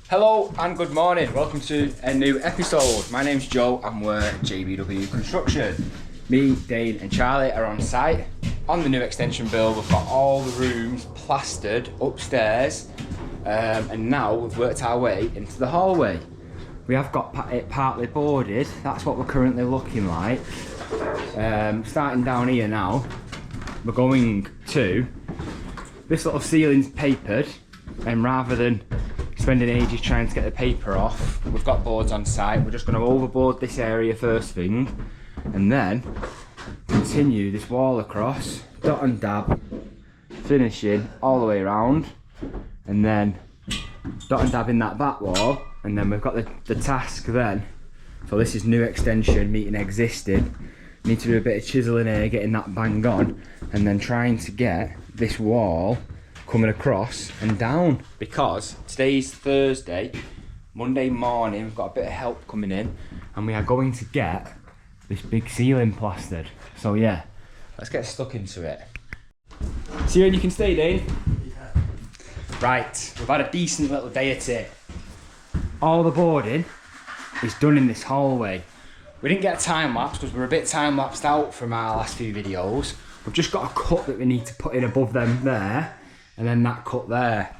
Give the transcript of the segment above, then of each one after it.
Hello and good morning, welcome to a new episode. My name's Joe and we're JBW Construction. Me, Dane and Charlie are on site on the new extension build. We've got all the rooms plastered upstairs and now we've worked our way into the hallway. We have got it partly boarded, that's what we're currently looking like. Starting down here now, we're going to, this little ceiling's papered, and rather than spending ages trying to get the paper off, we've got boards on site. We're just going to overboard this area first thing and then continue this wall across, dot and dab, finishing all the way around, and then dot and dab in that back wall, and then we've got the task then. So this is new extension meeting existing. Need to do a bit of chiseling here, getting that bang on, and then trying to get this wall coming across and down, because today's Thursday. Monday morning we've got a bit of help coming in and we are going to get this big ceiling plastered. So yeah, let's get stuck into it. See you when you can stay, Dane. Yeah. Right, we've had a decent little day at it. All the boarding is done in this hallway. We didn't get a time lapse because we're a bit time lapsed out from our last few videos. We've just got a cut that we need to put in above them there, and then that cut there.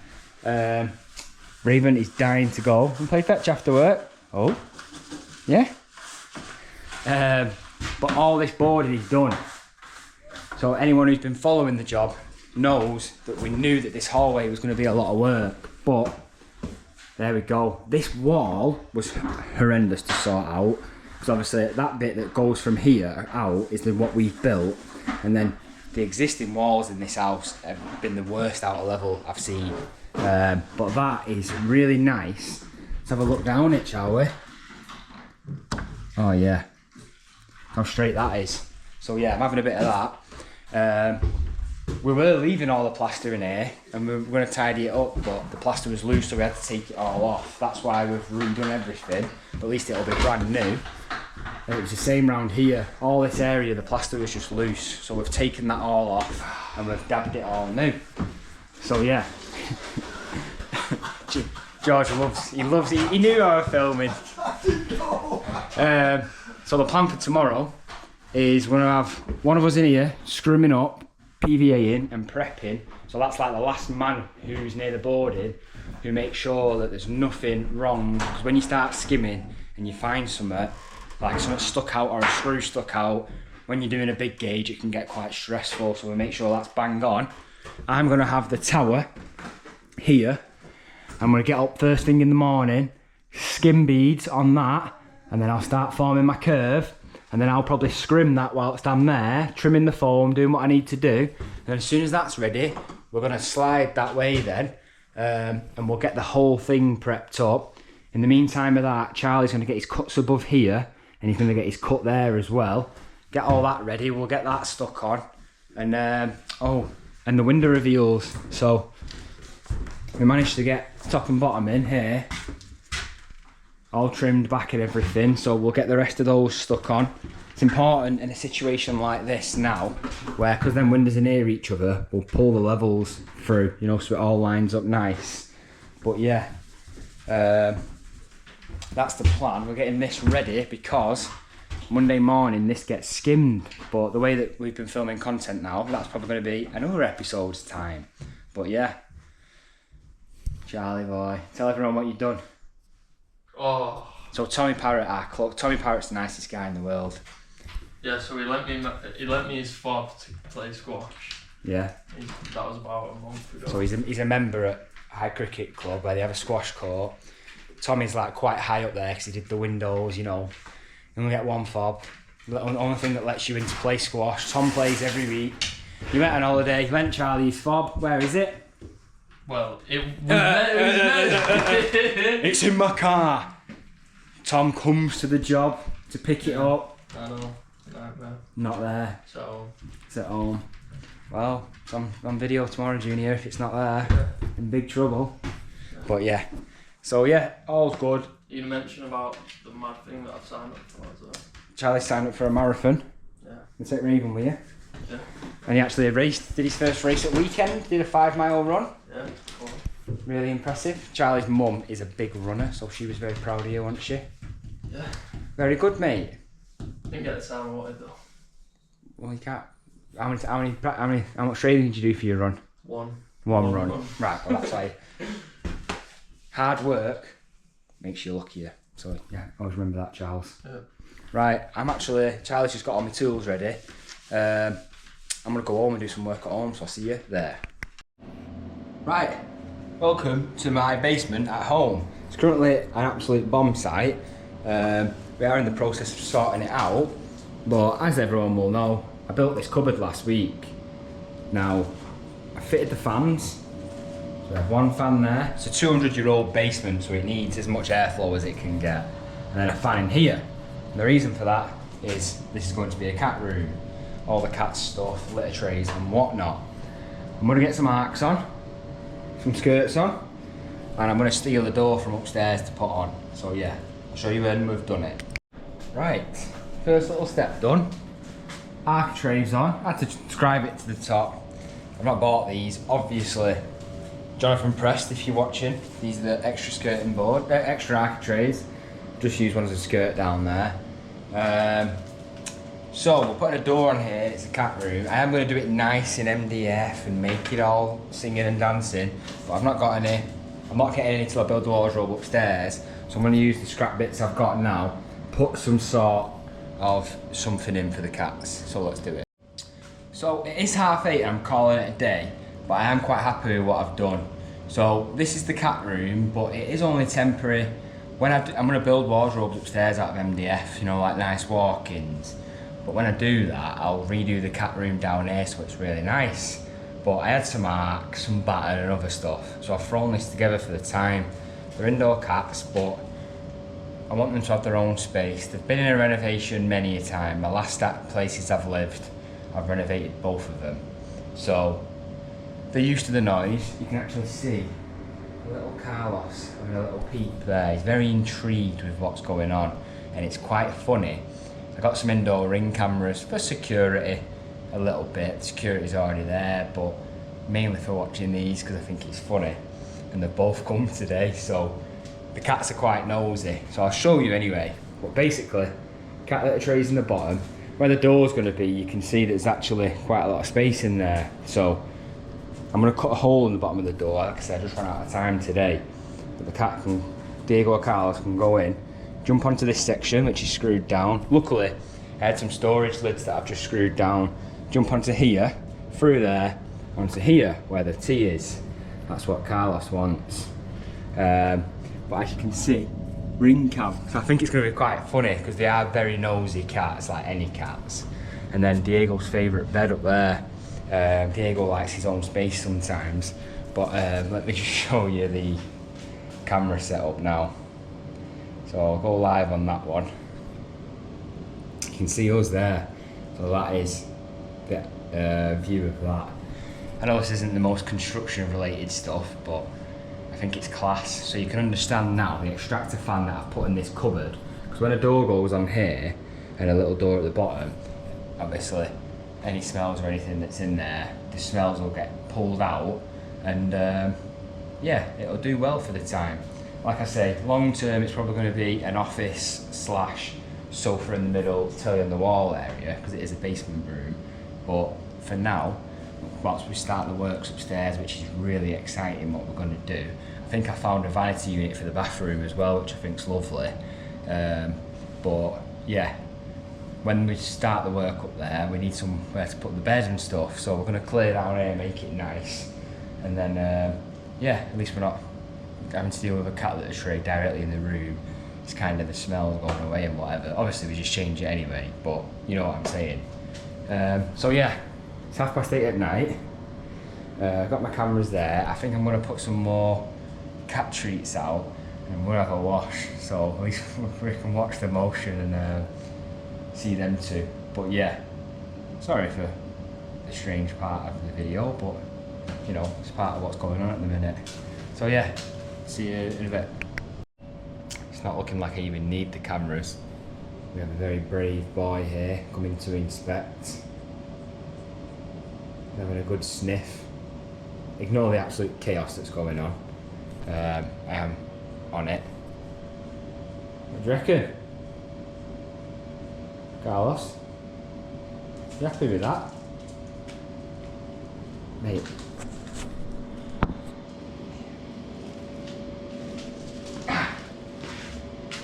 Raven is dying to go and play fetch after work. Oh, yeah. But all this boarding is done. So anyone who's been following the job knows that we knew that this hallway was going to be a lot of work. But there we go. This wall was horrendous to sort out, because obviously that bit that goes from here out is what we've built, and then the existing walls in this house have been the worst out of level I've seen. But that is really nice. Let's have a look down it, shall we? Oh yeah, how straight that is. So yeah, I'm having a bit of that. We were leaving all the plaster in here and we were going to tidy it up, but the plaster was loose, so we had to take it all off. That's why we've redone everything, but at least it'll be brand new. And it was the same round here. All this area, the plaster was just loose, so we've taken that all off and we've dabbed it all new. So yeah. George loves it. He knew I was filming. So the plan for tomorrow is we're gonna have one of us in here scrimming up, PVAing and prepping. So that's like the last man who's near the boarding, who makes sure that there's nothing wrong. Because when you start skimming and you find something, like something stuck out or a screw stuck out, when you're doing a big gauge it can get quite stressful, so we make sure that's bang on. I'm going to have the tower here. I'm going to get up first thing in the morning, skim beads on that, and then I'll start forming my curve, and then I'll probably scrim that whilst I'm there, trimming the foam, doing what I need to do. And as soon as that's ready, we're going to slide that way then, and we'll get the whole thing prepped up. In the meantime of that, Charlie's going to get his cuts above here, and he's going to get his cut there as well. Get all that ready, we'll get that stuck on. And and the window reveals. So we managed to get top and bottom in here, all trimmed back and everything, so we'll get the rest of those stuck on. It's important in a situation like this now, where, because them windows are near each other, we'll pull the levels through, you know, so it all lines up nice. But yeah, that's the plan. We're getting this ready because Monday morning this gets skimmed, but the way that we've been filming content now, that's probably going to be another episode's time. But yeah, Charlie boy, tell everyone what you've done. Oh. So Tommy Parrott, Tommy Parrott's the nicest guy in the world. Yeah, so he lent me his fob to play squash. Yeah. That was about a month ago. So he's a member at High Cricket Club where they have a squash court. Tommy's like quite high up there because he did the windows, you know. You only get one fob. The only thing that lets you in to play squash. Tom plays every week. You went on holiday, you lent Charlie his fob. Where is it? Well, it was It's in my car. Tom comes to the job to pick it up. I know. Nightmare. Not there. So It's at home. Well, it's on video tomorrow, Junior. If it's not there, in big trouble. But yeah. So yeah, all's good. You mentioned about the mad thing that I've signed up for. So. Charlie signed up for a marathon. Yeah. You take Raven with you. Yeah. And he actually did his first race at weekend, did a 5 mile run. Yeah, cool. Really impressive. Charlie's mum is a big runner, so she was very proud of you, wasn't she? Yeah. Very good, mate. Didn't get the time I wanted though. Well, you can't. How much training did you do for your run? One One run. run. Right, well, that's like hard work makes you luckier. So, yeah, always remember that, Charles. Yeah. Right, Charlie's just got all my tools ready. I'm going to go home and do some work at home, so I'll see you there. Right, welcome to my basement at home. It's currently an absolute bomb site. We are in the process of sorting it out, but as everyone will know, I built this cupboard last week. Now, I fitted the fans. So I have one fan there. It's a 200-year-old basement, so it needs as much airflow as it can get. And then a fan in here. And the reason for that is this is going to be a cat room. All the cat stuff, litter trays and whatnot. I'm going to get some arcs on, some skirts on, and I'm going to steal the door from upstairs to put on. So yeah, I'll show you when we've done it. Right, first little step done. Architraves on. I had to scribe it to the top. I've not bought these, obviously. Jonathan Prest, if you're watching, these are the extra skirting board, extra architraves. Just use one as a skirt down there. So we're putting a door on here. It's a cat room. I am going to do it nice in MDF and make it all singing and dancing, but I've not got any. I'm not getting any till I build the wardrobe upstairs. So I'm going to use the scrap bits I've got now, put some sort of something in for the cats. So let's do it. So it is 8:30 and I'm calling it a day, but I am quite happy with what I've done. So this is the cat room, but it is only temporary. When I'm going to build wardrobes upstairs out of MDF, you know, like nice walk-ins. But when I do that, I'll redo the cat room down here so it's really nice. But I had some arcs, some batter and other stuff, so I've thrown this together for the time. They're indoor cats, but I want them to have their own space. They've been in a renovation many a time. My last places I've lived, I've renovated both of them. So they're used to the noise. You can actually see a little Carlos having a little peep there. He's very intrigued with what's going on, and it's quite funny. I got some indoor ring cameras for security, a little bit. Security's already there, but mainly for watching these because I think it's funny. And they've both come today, so the cats are quite nosy. So I'll show you anyway. But basically, cat litter trays in the bottom. Where the door's going to be, you can see there's actually quite a lot of space in there. So I'm going to cut a hole in the bottom of the door. Like I said, I just ran out of time today. But the cat can, Diego or Carlos can go in, jump onto this section, which is screwed down. Luckily, I had some storage lids that I've just screwed down. Jump onto here, through there, onto here, where the T is. That's what Carlos wants. But as you can see, ring cam. So I think it's going to be quite funny because they are very nosy cats, like any cats. And then Diego's favourite bed up there. Diego likes his own space sometimes. But let me just show you the camera setup now. So I'll go live on that one. You can see us there. So that is the view of that. I know this isn't the most construction related stuff, but I think it's class. So you can understand now the extractor fan that I've put in this cupboard. Because when a door goes on here and a little door at the bottom, obviously any smells or anything that's in there, the smells will get pulled out, and yeah, it'll do well for the time. Like I say, long term it's probably going to be an office slash sofa in the middle, telly on the wall area, because it is a basement room. But for now, once we start the works upstairs, which is really exciting what we're going to do, I think I found a vanity unit for the bathroom as well, which I think's lovely. But yeah, when we start the work up there, we need somewhere to put the bed and stuff, so we're going to clear down here, make it nice, and then yeah, at least we're not having to deal with a cat litter tray directly in the room. It's kind of the smells going away and whatever. Obviously we just change it anyway, but you know what I'm saying. So yeah, it's 8:30 at night. I've got my cameras there. I think I'm going to put some more cat treats out and we'll have a wash, so at least we can watch the motion and see them too. But yeah, sorry for the strange part of the video, but you know, it's part of what's going on at the minute. So yeah, see you in a bit. It's not looking like I even need the cameras. We have a very brave boy here coming to inspect. Having a good sniff. Ignore the absolute chaos that's going on. I am on it. What do you reckon? Carlos? You happy with that? Mate.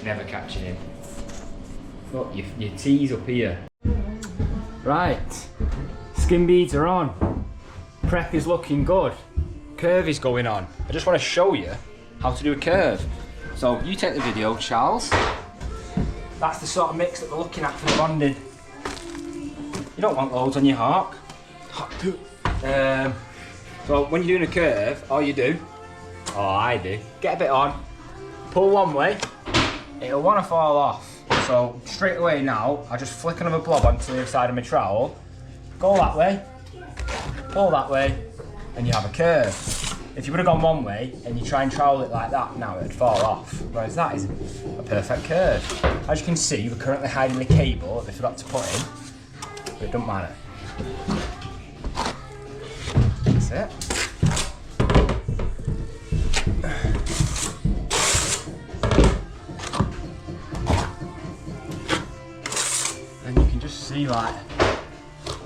Never catching him. Look, your tee's up here. Right, skin beads are on. Prep is looking good. Curve is going on. I just want to show you how to do a curve. So you take the video, Charles. That's the sort of mix that we're looking at for the bonding. You don't want loads on your hark. So when you're doing a curve, all you do, or I do, get a bit on, pull one way, it'll want to fall off. So straight away now, I just flick another blob onto the other side of my trowel, go that way, pull that way, and you have a curve. If you would have gone one way and you try and trowel it like that, now it'd fall off. Whereas that is a perfect curve. As you can see, we're currently hiding the cable that we forgot to put in, but it doesn't matter. That's it. And you can just see, like,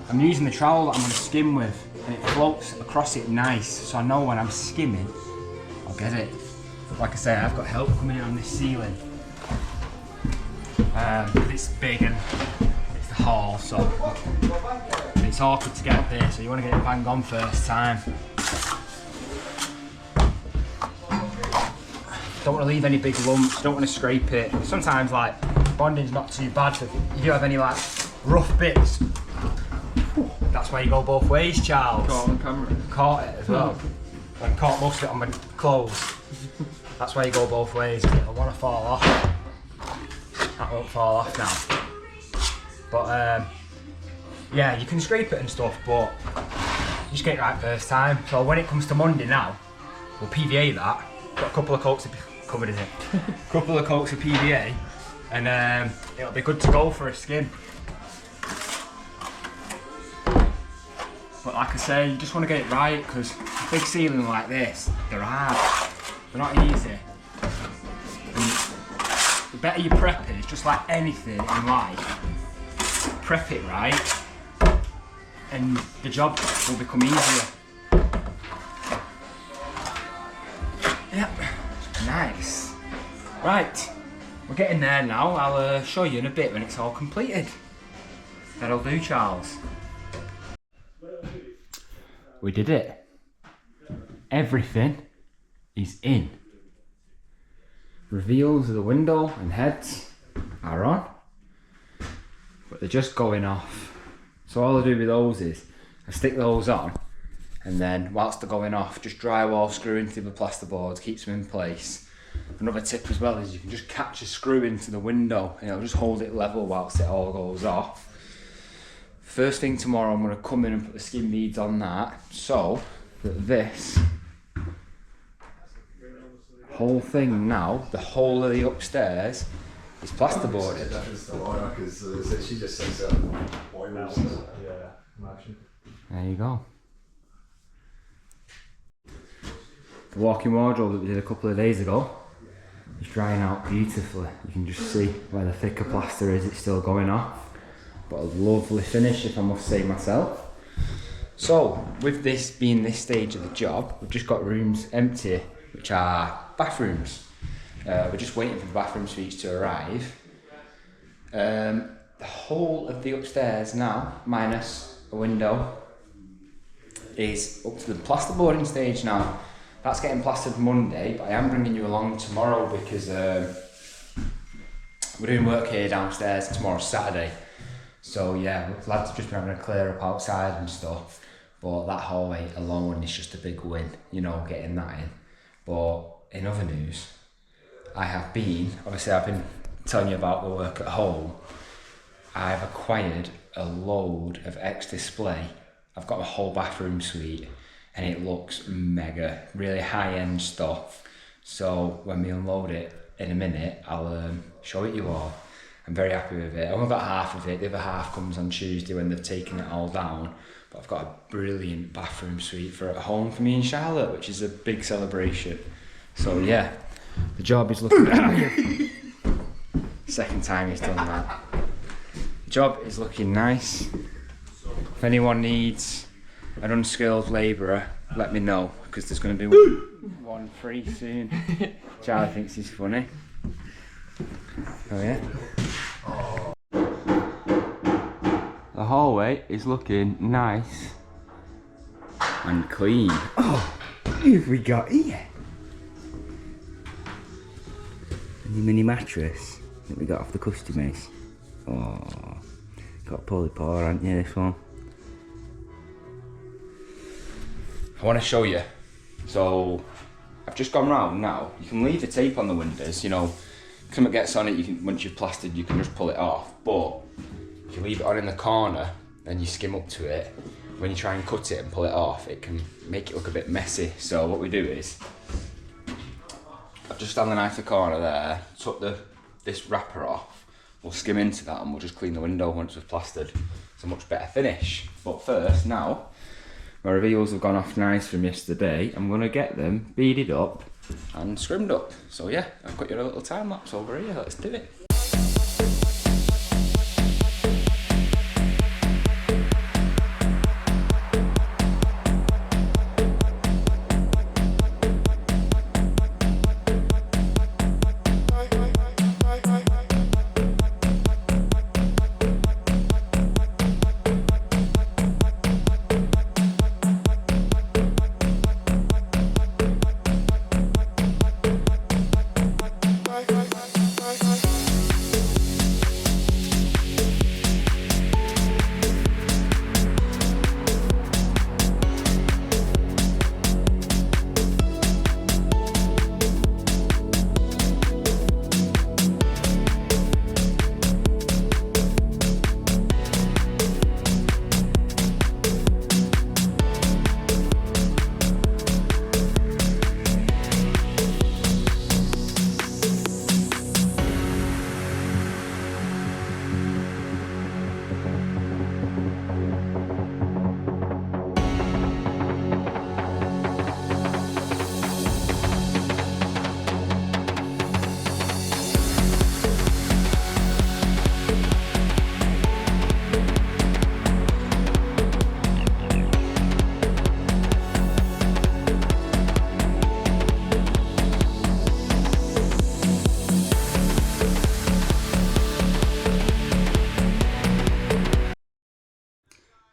I'm using the trowel that I'm going to skim with, and it floats across it nice, so I know when I'm skimming, I'll get it. Like I say, I've got help coming in on this ceiling. It's big and it's the hall, so it's awkward to get up here, so you want to get it bang on first time. Don't want to leave any big lumps, don't want to scrape it. Sometimes, like, bonding's not too bad, so if you do have any, like, rough bits, that's why you go both ways, Charles. Caught on camera. Caught it as well. I caught most of it on my clothes. That's why you go both ways. It'll want to fall off. That won't fall off now. But yeah, you can scrape it and stuff, but you just get it right first time. So when it comes to Monday now, we'll PVA that. Got a couple of coats of covered, is it? Couple of coats of PVA, and it'll be good to go for a skin. But like I say, you just want to get it right, because a big ceiling like this, they're hard. They're not easy. And the better you prep it, it's just like anything in life. Prep it right, and the job will become easier. Yep, nice. Right, we're getting there now. I'll show you in a bit when it's all completed. That'll do, Charles. We did it. Everything is in. Reveals of the window and heads are on, but they're just going off. So all I do with those is I stick those on, and then whilst they're going off, just drywall screw into the plasterboard, keeps them in place. Another tip as well is you can just catch a screw into the window and it'll just hold it level whilst it all goes off. First thing tomorrow, I'm going to come in and put the skin beads on that, so that this whole thing now, the whole of the upstairs, is plasterboarded. She just says There you go. The walk-in wardrobe that we did a couple of days ago is drying out beautifully. You can just see where the thicker plaster is, it's still going off. But a lovely finish, if I must say myself. So, with this being this stage of the job, we've just got rooms empty, which are bathrooms. We're just waiting for the bathroom suites to arrive. The whole of the upstairs now, minus a window, is up to the plasterboarding stage now. That's getting plastered Monday, but I am bringing you along tomorrow because we're doing work here downstairs. Tomorrow's Saturday. So yeah, the lads have just been having a clear up outside and stuff, but that hallway alone is just a big win, you know, getting that in. But in other news, I've been telling you about the work at home. I've acquired a load of X-Display. I've got a whole bathroom suite and it looks mega, really high-end stuff. So when we unload it in a minute, I'll show it you all. I'm very happy with it. I've only got half of it. The other half comes on Tuesday when they've taken it all down. But I've got a brilliant bathroom suite for at home for me and Charlotte, which is a big celebration. So yeah, the job is looking second time he's done that. The job is looking nice. If anyone needs an unskilled labourer, let me know, because there's going to be one free soon. Charlie thinks he's funny. Oh yeah. The hallway is looking nice and clean. Oh, who have we got here? A new mini mattress that we got off the customers. Oh, got a pulley paw, haven't you, this one? I want to show you. So, I've just gone round now. You can leave the tape on the windows, you know. If something gets on it, you can, once you've plastered, you can just pull it off. But if you leave it on in the corner and you skim up to it, when you try and cut it and pull it off, it can make it look a bit messy. So what we do is, I've just done the knife the corner there, took this wrapper off, we'll skim into that and we'll just clean the window once we've plastered. It's a much better finish. But first, now, my reveals have gone off nice from yesterday. I'm going to get them beaded up and scrimmed up. So yeah, I've got your little time lapse over here, let's do it.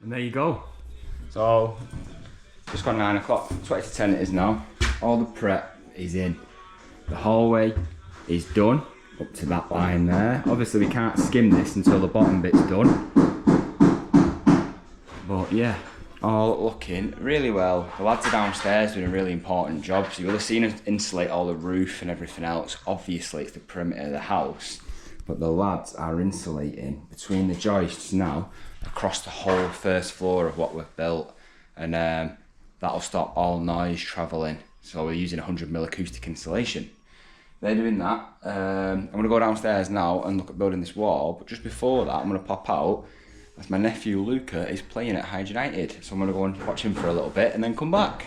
And there you go. So, just got 9 o'clock, 20 to 10 it is now. All the prep is in. The hallway is done, up to that line there. Obviously we can't skim this until the bottom bit's done. But yeah, all looking really well. The lads are downstairs doing a really important job. So you'll have seen us insulate all the roof and everything else. Obviously it's the perimeter of the house. But the lads are insulating between the joists now across the whole first floor of what we've built, and that'll stop all noise travelling. So we're using 100mm acoustic insulation. They're doing that. I'm going to go downstairs now and look at building this wall, but just before that I'm going to pop out as my nephew Luca is playing at Hyde United. So I'm going to go and watch him for a little bit and then come back.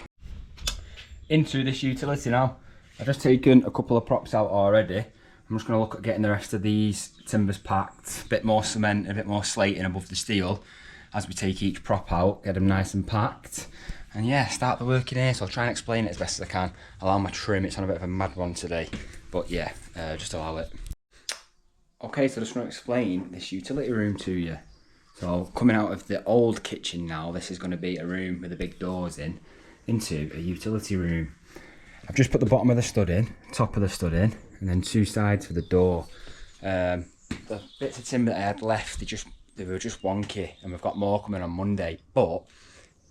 Into this utility now. I've just taken a couple of props out already. I'm just going to look at getting the rest of these timbers packed, a bit more cement, a bit more slating above the steel as we take each prop out, get them nice and packed. And yeah, start the work in here. So I'll try and explain it as best as I can. Allow my trim, it's on a bit of a mad one today. But yeah, just allow it. Okay, so I just want to explain this utility room to you. So coming out of the old kitchen now, this is going to be a room with the big doors in, into a utility room. I've just put the bottom of the stud in, top of the stud in, and then 2 sides for the door. The bits of timber that I had left, they were just wonky, and we've got more coming on Monday. But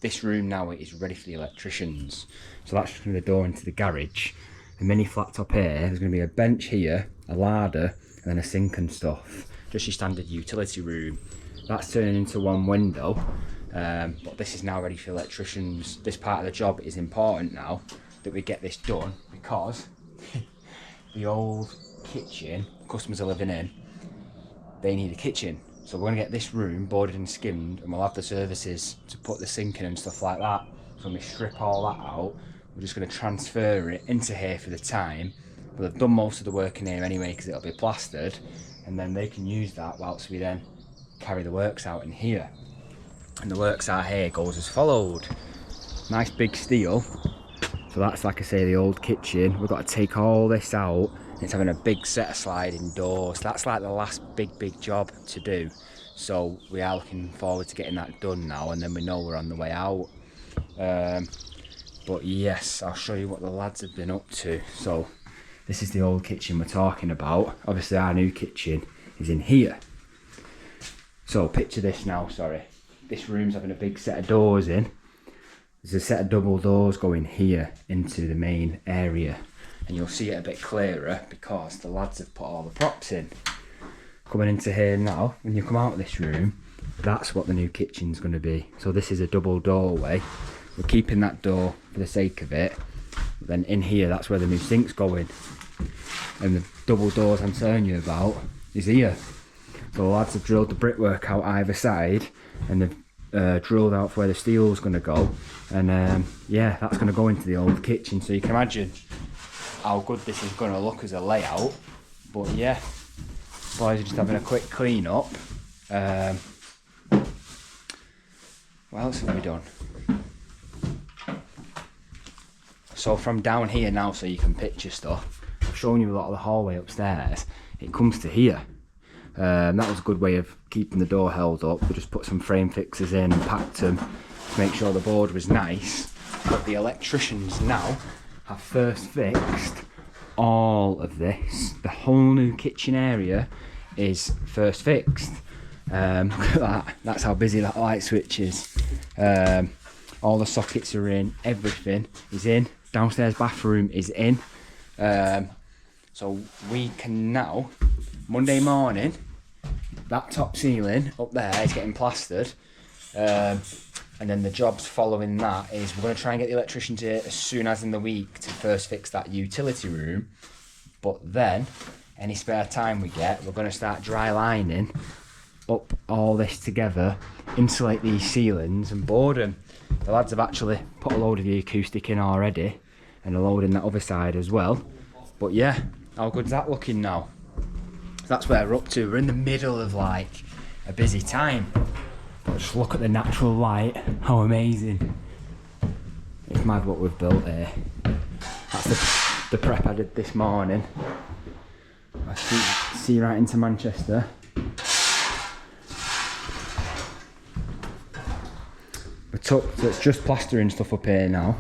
this room now is ready for the electricians. So that's just the door into the garage. The mini flat top here, there's going to be a bench here, a larder, and then a sink and stuff. Just your standard utility room. That's turning into one window, but this is now ready for electricians. This part of the job is important now that we get this done, because the old kitchen customers are living in, they need a kitchen. So we're going to get this room boarded and skimmed, and we'll have the services to put the sink in and stuff like that. So when we strip all that out, we're just going to transfer it into here for the time. But they've done most of the work in here anyway because it'll be plastered, and then they can use that whilst we then carry the works out in here. And the works out here goes as followed. Nice big steel. So that's, like I say, the old kitchen. We've got to take all this out. It's having a big set of sliding doors. That's like the last big job to do. So we are looking forward to getting that done now, and then we know we're on the way out. But yes, I'll show you what the lads have been up to. So this is the old kitchen we're talking about. Obviously our new kitchen is in here. So picture this now, sorry. This room's having a big set of doors in. There's a set of double doors going here into the main area. And you'll see it a bit clearer because the lads have put all the props in. Coming into here now, when you come out of this room, that's what the new kitchen's going to be. So this is a double doorway. We're keeping that door for the sake of it. But then in here, that's where the new sink's going. And the double doors I'm telling you about is here. So the lads have drilled the brickwork out either side, and they've drilled out where the steel's going to go. And yeah, that's going to go into the old kitchen. So you can imagine how good this is going to look as a layout. But yeah, boys are just having a quick clean up. What else have we done? So from down here now, so you can picture stuff, I've shown you a lot of the hallway upstairs. It comes to here. That was a good way of keeping the door held up. We just put some frame fixers in and packed them to make sure the board was nice. But the electricians now have first fixed all of this. The whole new kitchen area is first fixed. Look at that. That's how busy that light switch is. All the sockets are in. Everything is in. Downstairs bathroom is in. So we can now, Monday morning, that top ceiling up there is getting plastered. And then the jobs following that is we're going to try and get the electricians here as soon as in the week to first fix that utility room. But then, any spare time we get, we're going to start dry lining up all this together, insulate these ceilings and board them. The lads have actually put a load of the acoustic in already and a load in that other side as well. But yeah, how good's that looking now? That's where we're up to. We're in the middle of like a busy time. But just look at the natural light, how amazing. It's mad what we've built here. That's the prep I did this morning. I see right into Manchester. So it's just plastering stuff up here now.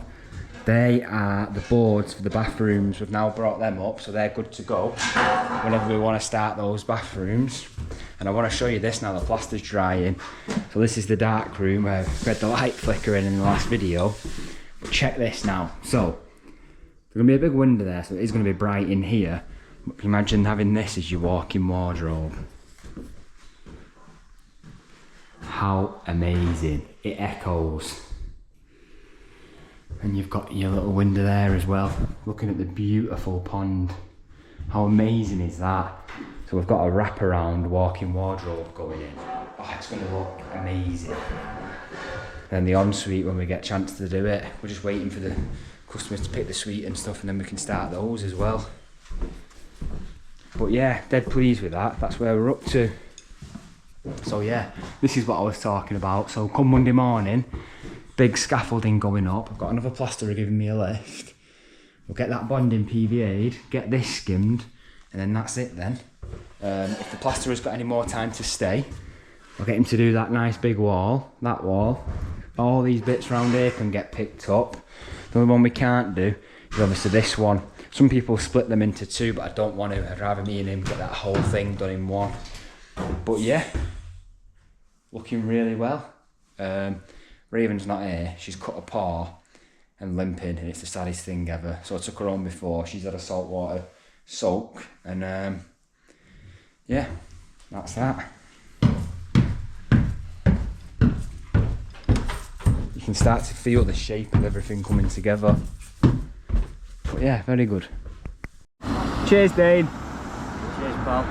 They are the boards for the bathrooms. We've now brought them up, so they're good to go whenever we want to start those bathrooms. And I want to show you this now, the plaster's drying. So this is the dark room where we had the light flickering in the last video. But check this now. So there's going to be a big window there, so it is going to be bright in here. But can you imagine having this as your walk-in wardrobe? How amazing. It echoes. And you've got your little window there as well, looking at the beautiful pond. How amazing is that? So we've got a wraparound walk-in wardrobe going in. Oh, it's going to look amazing. Then the ensuite when we get a chance to do it. We're just waiting for the customers to pick the suite and stuff, and then we can start those as well. But yeah, dead pleased with that. That's where we're up to. So yeah, this is what I was talking about. So come Monday morning, big scaffolding going up. I've got another plasterer giving me a lift. We'll get that bonding PVA'd, get this skimmed, and then that's it then. If the plasterer's got any more time to stay, I'll get him to do that nice big wall, that wall. All these bits around here can get picked up. The only one we can't do is obviously this one. Some people split them into two, but I don't want to. I'd rather me and him get that whole thing done in one. But yeah, looking really well. Raven's not here. She's cut a paw and limping, and it's the saddest thing ever. So I took her home before. She's had a saltwater soak, and yeah, that's that. You can start to feel the shape of everything coming together. But yeah, very good. Cheers, Dane. Cheers, pal.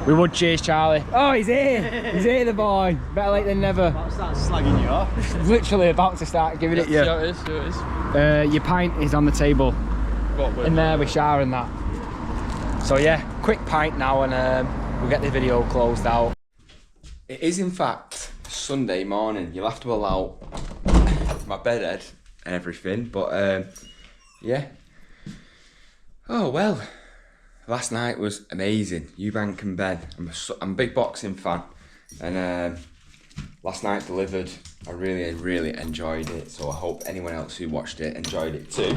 We would cheers, Charlie. Oh, he's here. He's here, the boy. Better late than never. About to start slagging you off. Literally about to start giving it you. Yeah, it is. Your pint is on the table. In there with shower and that. So yeah, quick pint now and we'll get the video closed out. It is in fact Sunday morning. You'll have to allow my bedhead and everything, but yeah. Oh well, last night was amazing. Eubank and Ben. I'm a big boxing fan, and last night delivered. I really enjoyed it. So I hope anyone else who watched it enjoyed it too.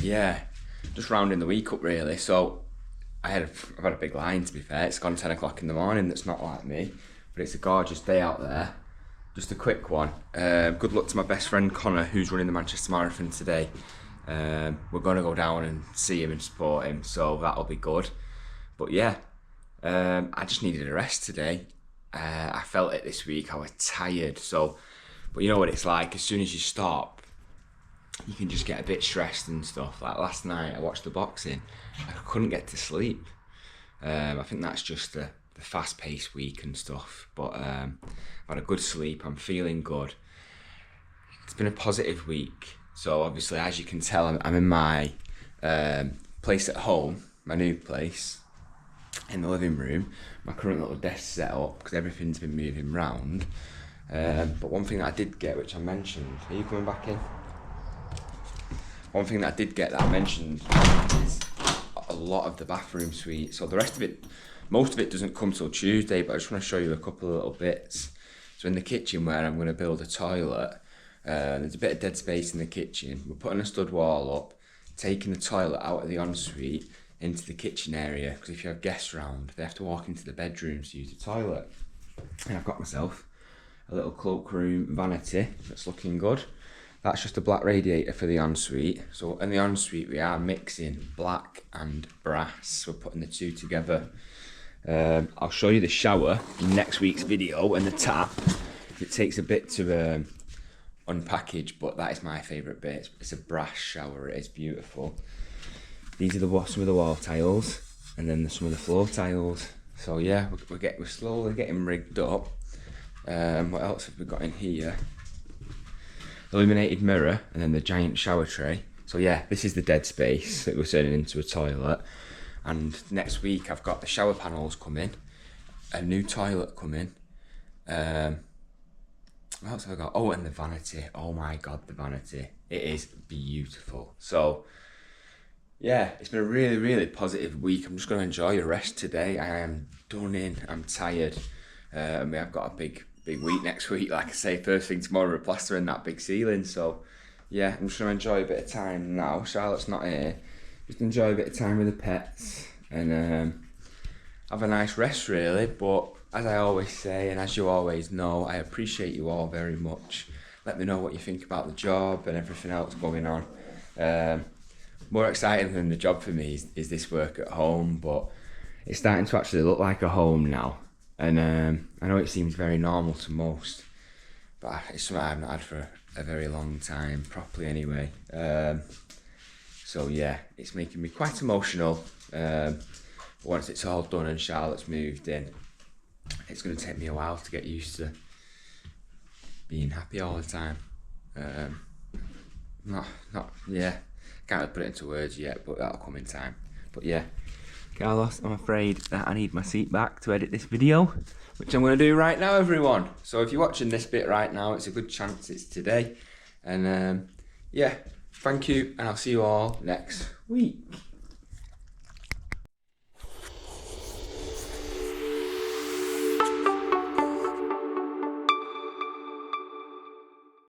Yeah, just rounding the week up really. So I've had a big line, to be fair. It's gone 10 o'clock in the morning. That's not like me, but it's a gorgeous day out there. Just a quick one. Good luck to my best friend Connor, who's running the Manchester Marathon today. We're going to go down and see him and support him, so that'll be good. But yeah, I just needed a rest today. I felt it this week. I was tired. So, but you know what it's like. As soon as you stop, you can just get a bit stressed and stuff. Like last night, I watched the boxing. I couldn't get to sleep. I think that's just the fast-paced week and stuff. But I've had a good sleep. I'm feeling good. It's been a positive week. So obviously, as you can tell, I'm in my place at home, my new place, in the living room. My current little desk set up because everything's been moving round. But one thing that I did get, which I mentioned, are you coming back in? One thing that I did get that I mentioned is a lot of the bathroom suite. So the rest of it, most of it doesn't come till Tuesday, but I just want to show you a couple of little bits. So in the kitchen where I'm going to build a toilet, there's a bit of dead space in the kitchen. We're putting a stud wall up, taking the toilet out of the ensuite into the kitchen area, because if you have guests around, they have to walk into the bedrooms to use the toilet. And I've got myself a little cloakroom vanity that's looking good. That's just a black radiator for the ensuite. So in the ensuite we are mixing black and brass. We're putting the two together. I'll show you the shower in next week's video and the tap. It takes a bit to unpackage, but that is my favourite bit. It's a brass shower. It is beautiful. These are some of the wall tiles, and then some of the floor tiles. So yeah, we're slowly getting rigged up. What else have we got in here? Illuminated mirror, and then the giant shower tray. So yeah, this is the dead space that we're turning into a toilet. And next week I've got the shower panels coming, a new toilet coming. What else have I got? Oh, and the vanity. Oh my god, the vanity. It is beautiful. So yeah, it's been a really positive week. I'm just going to enjoy a rest today. I am done in. I'm tired. We have got a big week next week. Like I say, first thing tomorrow, we're plastering that big ceiling. So yeah, I'm just going to enjoy a bit of time now. Charlotte's not here. Just enjoy a bit of time with the pets and have a nice rest really. But as I always say, and as you always know, I appreciate you all very much. Let me know what you think about the job and everything else going on. More exciting than the job for me is this work at home, but it's starting to actually look like a home now. And I know it seems very normal to most, but it's something I've not had for a very long time, properly anyway. So yeah, it's making me quite emotional. But once it's all done and Charlotte's moved in, it's going to take me a while to get used to being happy all the time. Yeah, can't really put it into words yet, but that'll come in time. But yeah, Carlos, I'm afraid that I need my seat back to edit this video, which I'm going to do right now, everyone. So if you're watching this bit right now, it's a good chance it's today. And yeah, thank you, and I'll see you all next week.